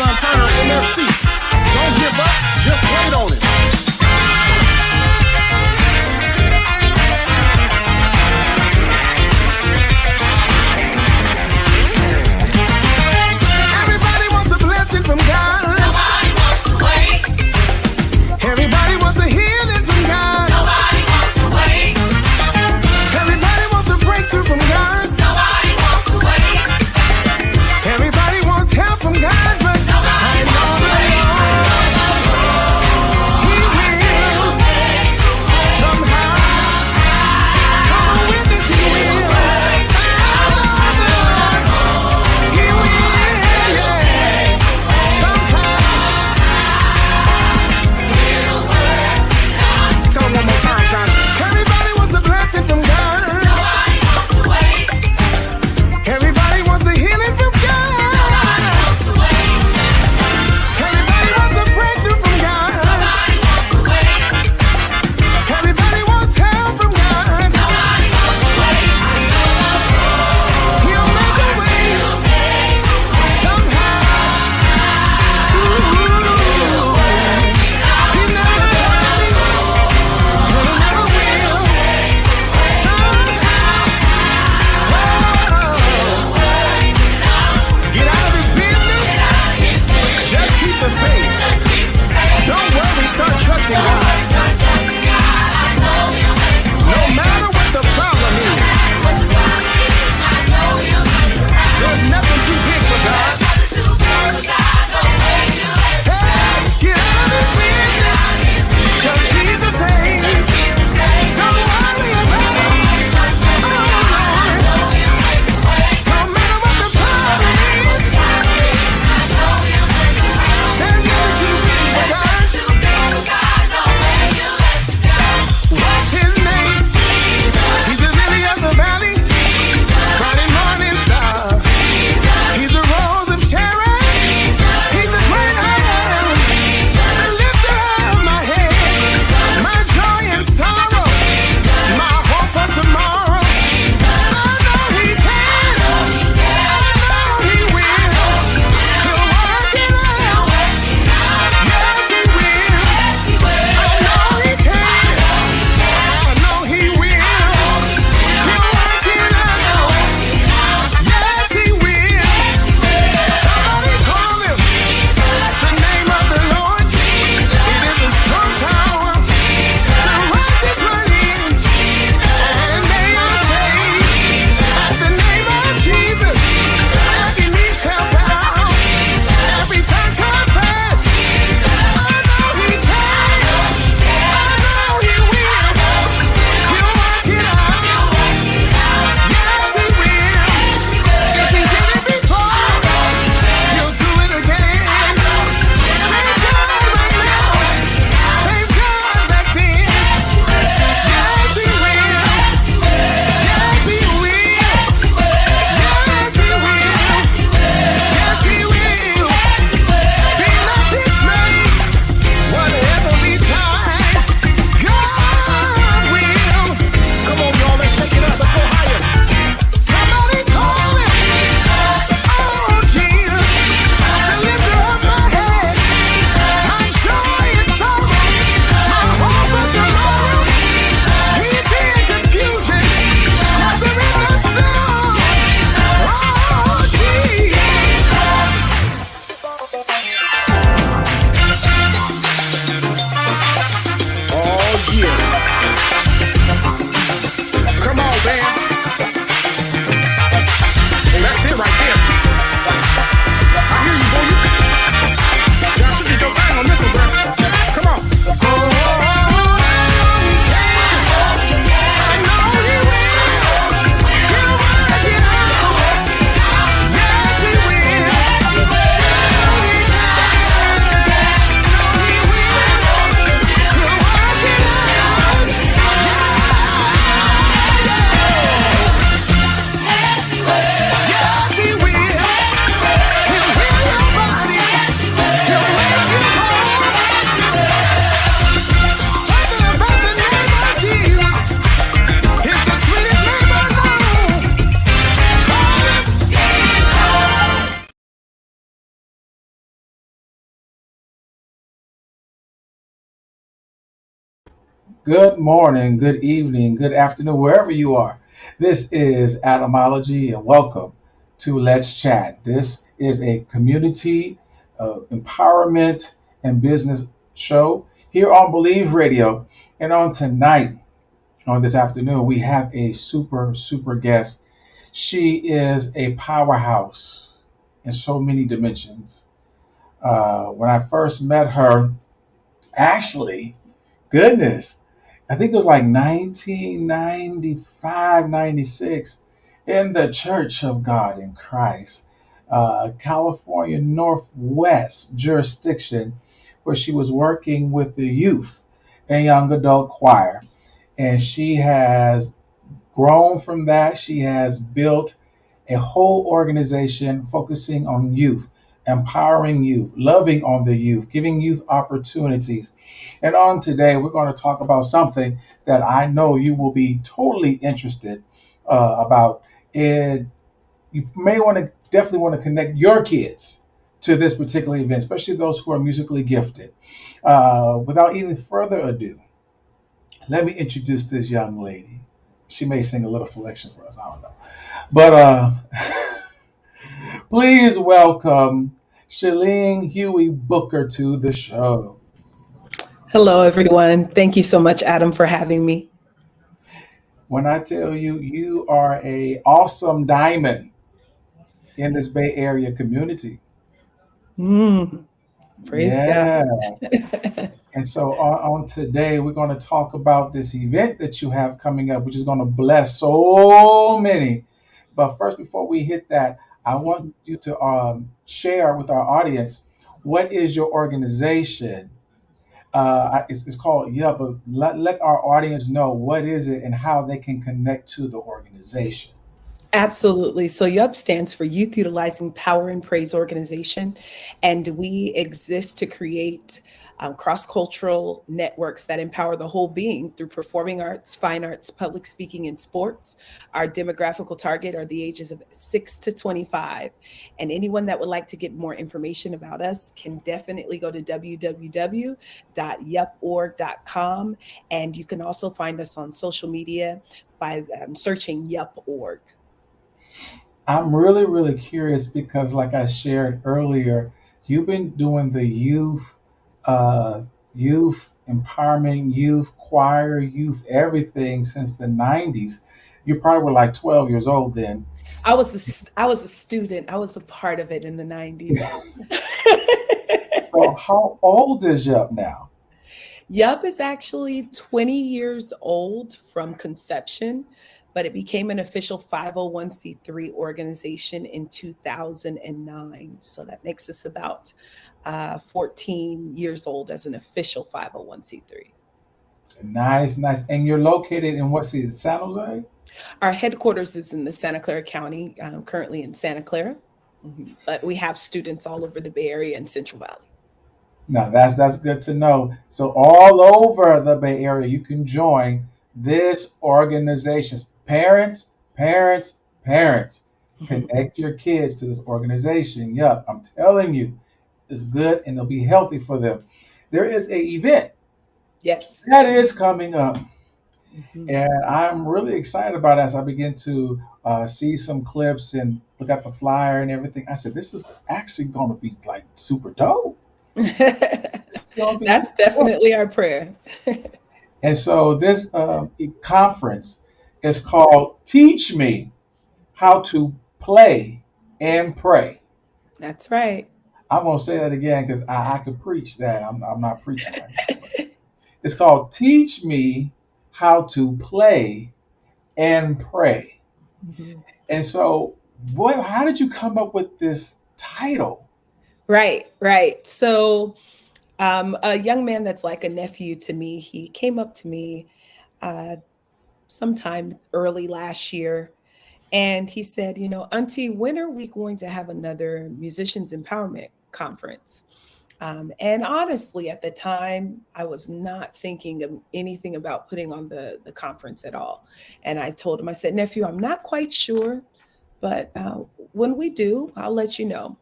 son Turner in their seat. Don't give up, just wait on it. Everybody wants a blessing from God. Nobody wants to wait. Everybody wants a healing from God. Nobody wants to wait. Everybody wants a breakthrough from God. Nobody wants to wait. Everybody wants help from God, but Nobody wants to wait. Good morning, good evening, good afternoon, wherever you are. This is Adamology, and welcome to Let's Chat. This is a community empowerment and business show here on Believe Radio. And on tonight, on this afternoon, we have a super guest. She is a powerhouse in so many dimensions. When I first met her, actually, goodness, I think it was like 1995, 96, in the Church of God in Christ, California Northwest jurisdiction, where she was working with the youth and young adult choir. And she has grown from that. She has built a whole organization focusing on youth, empowering youth, loving on the youth, giving youth opportunities. And on today, we're going to talk about something that I know you will be totally interested about. And you may want to definitely want to connect your kids to this particular event, especially those who are musically gifted. Without any further ado, let me introduce this young lady. She may sing a little selection for us. I don't know. But please welcome Shelene Huey Booker to the show. Hello, everyone. Thank you so much, Adam, for having me. When I tell you, you are a awesome diamond in this Bay Area community. Mm, praise Yeah. God. And so on today, we're going to talk about this event that you have coming up, which is going to bless so many. But first, before we hit that, I want you to share with our audience what is your organization. It's called but let our audience know what is it and how they can connect to the organization. Absolutely. So YUP stands for Youth Utilizing Power and Praise Organization. And we exist to create cross cultural networks that empower the whole being through performing arts, fine arts, public speaking, and sports. Our demographical target are the ages of 6 to 25. And anyone that would like to get more information about us can definitely go to www.yuporg.com. And you can also find us on social media by searching YUP.org. I'm really curious because, like I shared earlier, you've been doing the uh, youth empowerment, youth choir, youth everything since the '90s. You probably were like 12 years old then. I was a student. I was a part of it in the 90s. So, how old is you up now? Yup is actually 20 years old from conception, but it became an official 501c3 organization in 2009. So that makes us about 14 years old as an official 501c3. Nice. And you're located in what city? San Jose? Our headquarters is in the Santa Clara County, currently in Santa Clara, but we have students all over the Bay Area and Central Valley. No, that's good to know. So all over the Bay Area, you can join this organization. Parents, connect your kids to this organization. Yup, I'm telling you, it's good and it'll be healthy for them. There is a event Yes. that is coming up, Mhm. and I'm really excited about it as I begin to see some clips and look at the flyer and everything. I said, this is actually going to be like super dope. This is going to be That's super dope. definitely our prayer. And so this conference is called Teach Me How to Play and Pray. That's right. I'm going to say that again because I could preach that. I'm not preaching right now. But it's called Teach Me How to Play and Pray. Mhm. And so, how did you come up with this title? Right. So, a young man that's like a nephew to me, he came up to me uh, sometime early last year, and he said, Auntie, when are we going to have another musicians empowerment conference? And honestly, at the time, I was not thinking of anything about putting on the conference at all. And I told him, I said, nephew, I'm not quite sure, but when we do, I'll let you know.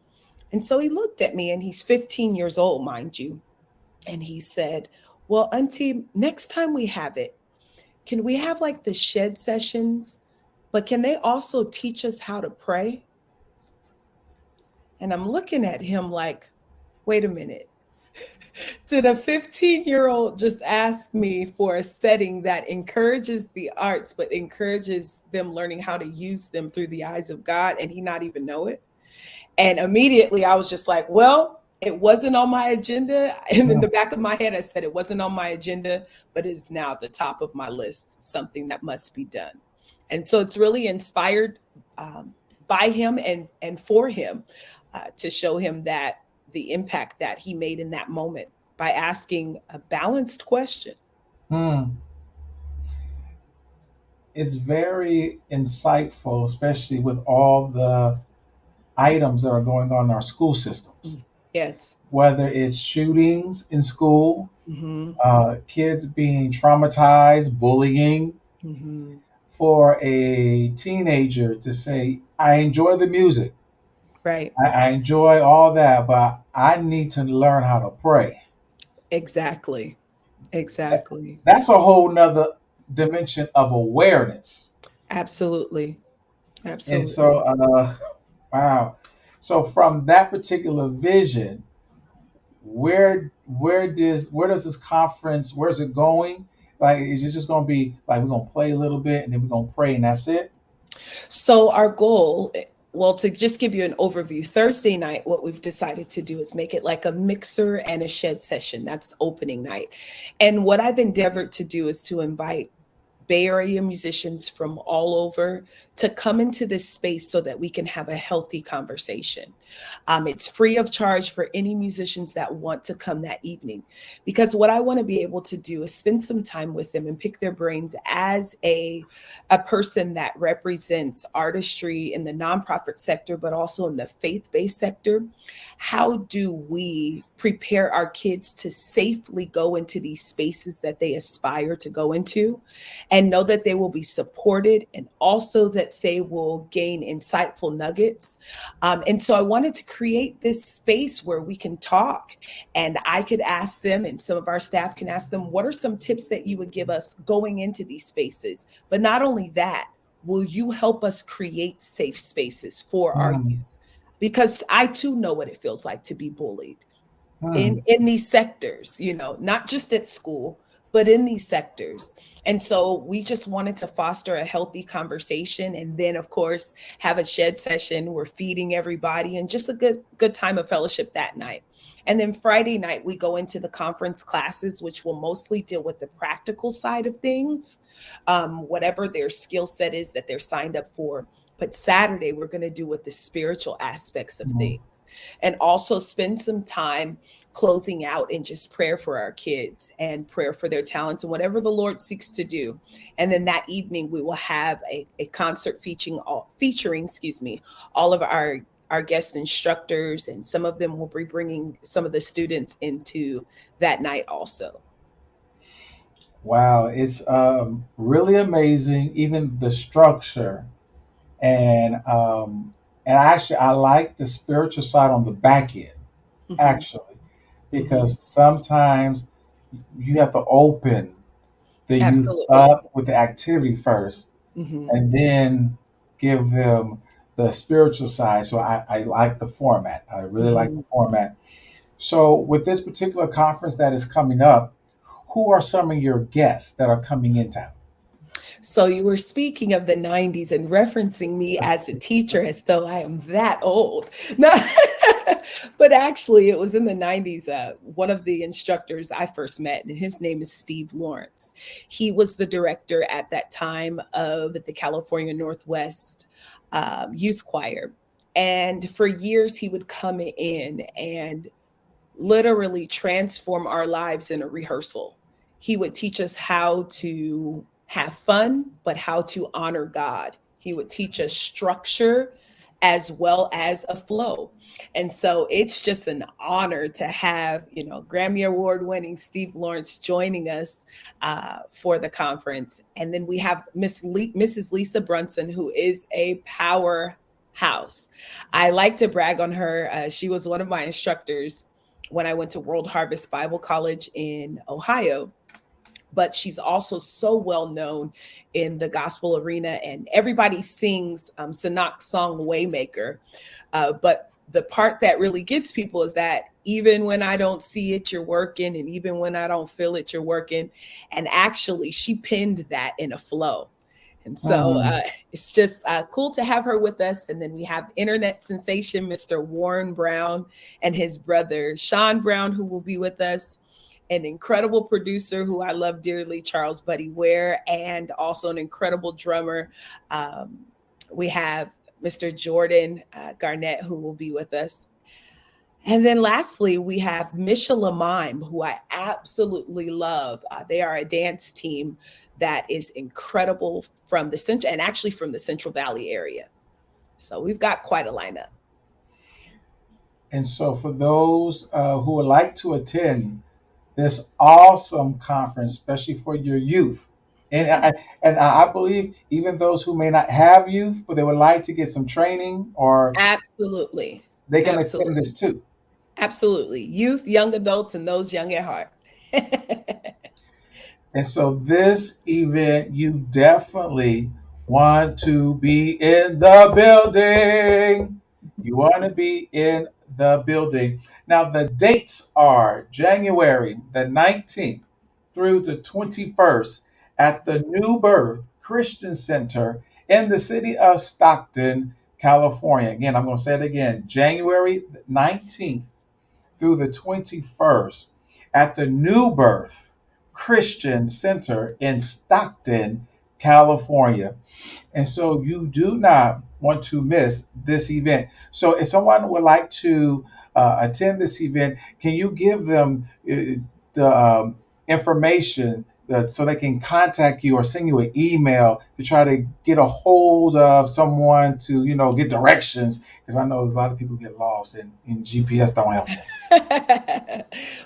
And so he looked at me, and he's 15 years old, mind you. And he said, Well, Auntie, next time we have it, can we have like the shed sessions, but can they also teach us how to pray? And I'm looking at him like, wait a minute. Did a 15-year-old just ask me for a setting that encourages the arts, but encourages them learning how to use them through the eyes of God, and he not even know it? And immediately I was just like, well, it wasn't on my agenda. And in Mm, the back of my head, I said, it wasn't on my agenda, but it is now at the top of my list, something that must be done. And so it's really inspired by him and for him to show him that the impact that he made in that moment by asking a balanced question. mm. It's very insightful, especially with all the items that are going on in our school systems, Mm. Yes. whether it's shootings in school, Hmm. kids being traumatized, bullying. Hmm. For a teenager to say, I enjoy the music, Right. I enjoy all that, but I need to learn how to pray. Exactly. Exactly. That's a whole nother dimension of awareness. Absolutely. And so, Absolutely. wow. So from that particular vision, where does this conference, where's it going? Like, is it just going to be like we're going to play a little bit and then we're going to pray and that's it? So our goal, well, to just give you an overview, Thursday night, what we've decided to do is make it like a mixer and a shed session. That's opening night. And what I've endeavored to do is to invite Bay Area musicians from all over to come into this space so that we can have a healthy conversation. It's free of charge for any musicians that want to come that evening, because what I want to be able to do is spend some time with them and pick their brains as a person that represents artistry in the nonprofit sector, but also in the faith-based sector. How do we prepare our kids to safely go into these spaces that they aspire to go into, and know that they will be supported, and also that they will gain insightful nuggets? And so I wanted to create this space where we can talk, and I could ask them, and some of our staff can ask them, what are some tips that you would give us going into these spaces? But not only that, will you help us create safe spaces for our youth? Hmm. Because I too know what it feels like to be bullied Hmm. in these sectors, not just at school, but in these sectors. And so we just wanted to foster a healthy conversation, and then of course have a shed session. We're feeding everybody and just a good time of fellowship that night. And then Friday night we go into the conference classes, which will mostly deal with the practical side of things, whatever their skill set is that they're signed up for. But Saturday we're going to do with the spiritual aspects of Hmm. things, and also spend some time closing out in just prayer for our kids and prayer for their talents and whatever the Lord seeks to do. And then that evening we will have a concert featuring, excuse me, all of our guest instructors, and some of them will be bringing some of the students into that night also. Wow, it's really amazing, even the structure, and actually I like the spiritual side on the back end, Hmm. actually, Hmm. because sometimes you have to open the youth Absolutely. up with the activity first, Hmm. and then give them the spiritual side. So I like the format. I really like the Hmm. format. So with this particular conference that is coming up, who are some of your guests that are coming in town? So you were speaking of the 90s and referencing me as a teacher as though I am that old. No, but actually, it was in the 90s. One of the instructors I first met, and his name is Steve Lawrence. He was the director at that time of the California Northwest Youth Choir. And for years, he would come in and literally transform our lives in a rehearsal. He would teach us how to have fun, but how to honor God. He would teach us structure as well as a flow. And so it's just an honor to have, Grammy Award winning Steve Lawrence joining us for the conference. And then we have Mrs. Lisa Brunson, who is a powerhouse. I like to brag on her. She was one of my instructors when I went to World Harvest Bible College in Ohio. But she's also so well known in the gospel arena, and everybody sings Sanak's song Waymaker. But the part that really gets people is that even when I don't see it, you're working, and even when I don't feel it, you're working. And actually, she pinned that in a flow. And so Mm. it's just cool to have her with us. And then we have internet sensation, Mr. Warren Brown, and his brother, Sean Brown, who will be with us. An incredible producer who I love dearly, Charles Buddy Ware, and also an incredible drummer. Um, we have Mr. Jordan Garnett, who will be with us. And then lastly, we have Misha Lamime, who I absolutely love. They are a dance team that is incredible from the central and actually from the Central Valley area. So we've got quite a lineup. And so, for those who would like to attend this awesome conference, especially for your youth, and I believe even those who may not have youth, but they would like to get some training, or Absolutely. they can attend Absolutely. this too. Absolutely. Youth, young adults, and those young at heart. And so, this event, you definitely want to be in the building. You want to be in the building. Now, the dates are January the 19th through the 21st at the New Birth Christian Center in the city of Stockton, California. Again, I'm going to say it again, January 19th through the 21st at the New Birth Christian Center in Stockton, California. And so you do not want to miss this event. So if someone would like to attend this event, can you give them the information so they can contact you or send you an email to try to get a hold of someone to, get directions? Because I know there's a lot of people get lost and GPS don't help them.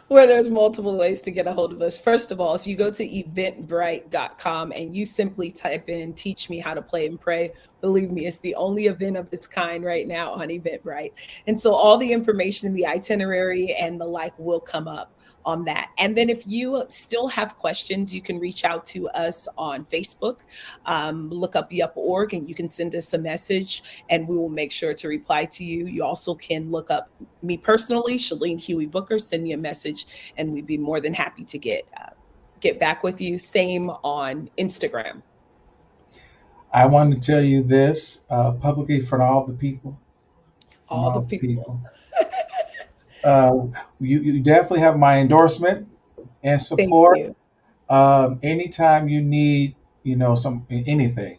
Where there's multiple ways to get a hold of us. First of all, if you go to eventbrite.com and you simply type in teach me how to play and pray, believe me, it's the only event of its kind right now on Eventbrite. And so all the information, the itinerary and the like will come up on that. And then if you still have questions, you can reach out to us on Facebook, look up Yup.org, and you can send us a message and we will make sure to reply to you. You also can look up me personally, Shelene Huey Booker, send me a message and we'd be more than happy to get back with you. Same on Instagram. I want to tell you this publicly for all the people, from All the all the people. people. Uh, you definitely have my endorsement and Thank support. you. Anytime you need, some anything,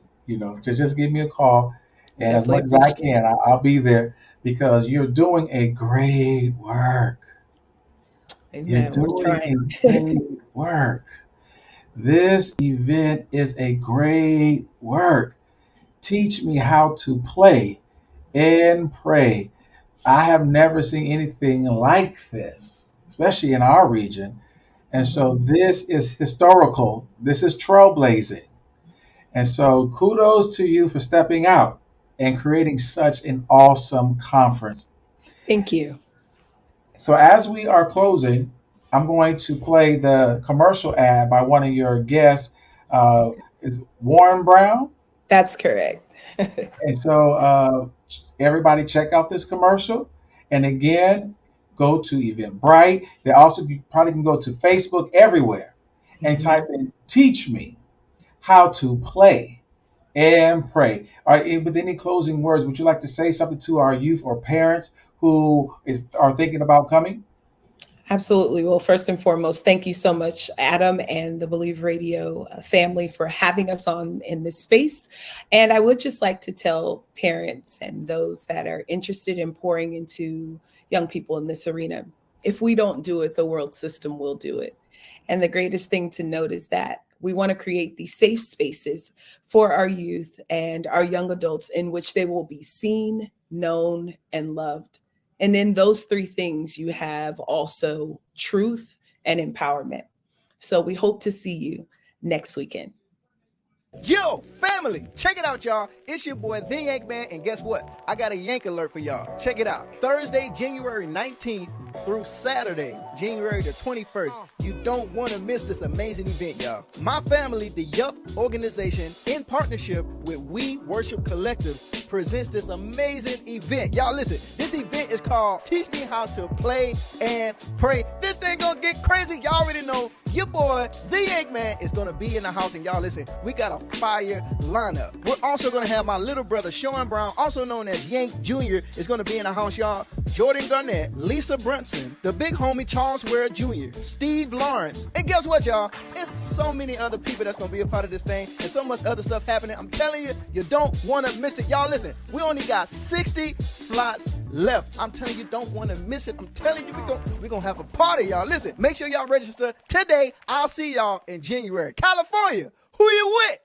just give me a call, and as Definitely much as I appreciate it. can, I'll be there because you're doing a great work. You're Amen. We're doing trying. a great work. This event is a great work. Teach me how to play and pray. I have never seen anything like this, especially in our region. And so Mhm. this is historical. This is trailblazing. And so kudos to you for stepping out and creating such an awesome conference. Thank you. So as we are closing, I'm going to play the commercial ad by one of your guests. Is Warren Brown. That's correct. And so everybody check out this commercial. And again, go to Eventbrite. They also you probably can go to Facebook everywhere and type Mhm. in teach me how to play and pray. All right, with any closing words, would you like to say something to our youth or parents who are thinking about coming? Absolutely. Well, first and foremost, thank you so much, Adam and the Believe Radio family, for having us on in this space. And I would just like to tell parents and those that are interested in pouring into young people in this arena, if we don't do it, the world system will do it. And the greatest thing to note is that we want to create these safe spaces for our youth and our young adults in which they will be seen, known, and loved. And in those three things, you have also truth and empowerment. So we hope to see you next weekend. Yo, family, check it out, y'all. It's your boy, The Yank Man, and guess what? I got a Yank alert for y'all. Check it out. Thursday, January 19th through Saturday, January the 21st. You don't want to miss this amazing event, y'all. My family, the Yup organization, in partnership with We Worship Collectives, presents this amazing event. Y'all listen, this event is called Teach Me How to Play and Pray. This thing gonna get crazy. Y'all already know your boy, The Yank Man, is gonna be in the house, and y'all listen, we got a fire lineup. We're also gonna have my little brother, Sean Brown, also known as Yank Jr., is gonna be in the house, y'all. Jordan Garnett, Lisa Brunson, the big homie Charles Ware Jr., Steve Lawrence, and guess what, y'all? There's so many other people that's gonna be a part of this thing, and so much other stuff happening. I'm telling you, you don't wanna miss it. Y'all listen, we only got 60 slots left. I'm telling you, don't wanna miss it. I'm telling you, we're gonna have a party, y'all. Listen, make sure y'all register today. I'll see y'all in January. California, who you with?